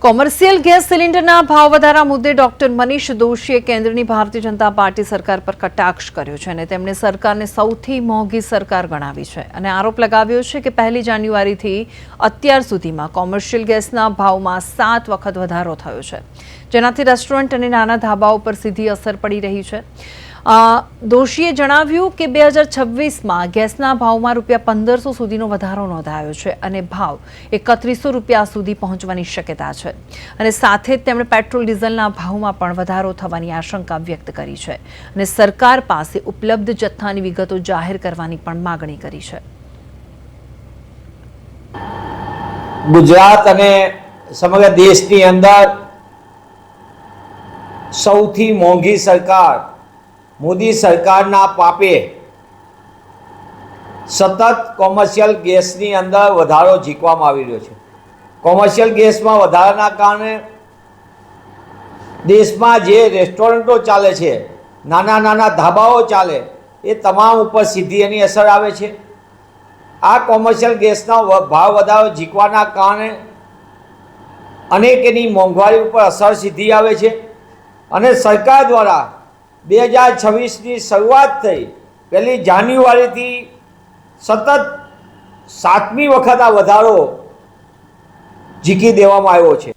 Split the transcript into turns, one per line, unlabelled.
Commercial gas સિલિન્ડરના ભાવ વધારા મુદ્દે ડોક્ટર મનીષ દોશીએ કેન્દ્રની ભારતીય જનતા પાર્ટી સરકાર પર કટાક્ષ કર્યો છે અને તેમણે સરકારને સૌથી મોંઘી સરકાર ગણાવી છે અને આરોપ લગાવ્યો છે કે 1 જાન્યુઆરીથી અત્યાર સુધીમાં કોમર્શિયલ ગેસના ભાવમાં 7 વખત વધારો થયો છે, જેનાથી રેસ્ટોરન્ટ અને નાના ધાબાઓ પર સીધી અસર પડી રહી છે। દોશીએ જણાવ્યું કે 2026માં ગેસના ભાવમાં ₹1500 સુધીનો વધારો નોંધાયો છે અને ભાવ ₹3100 સુધી પહોંચવાની શક્યતા છે અને સાથે જ તેમણે પેટ્રોલ ડીઝલના ભાવમાં પણ વધારો થવાની આશંકા વ્યક્ત કરી છે અને સરકાર પાસે ઉપલબ્ધ જથ્થાની વિગતો જાહેર કરવાની પણ માગણી કરી છે।
ગુજરાત અને સમગ્ર દેશની અંદર સૌથી મોંઘી સરકાર मोदी सरकारना पापे सतत कॉमर्शियल गैसनी अंदर वधारो झीकवामां आवी रह्यो छे। कॉमर्शियल गैस में वधाराना कारणे देश में जे रेस्टोरंटो चाले छे, नाना नाना धाबाओ चाले, ए तमाम उपर सीधी एनी असर आवे छे। आ कॉमर्शियल गैसना भाव वधारो झीकवाना कारणे अनेक एनी मोंघवारी उपर असर सीधी आवे छे अने सरकार द्वारा 2026 शुरुआत थई 1 जान्युआरी थी सतत 7મી વખત आ वधारो झीकी देवामां आव्यो छे।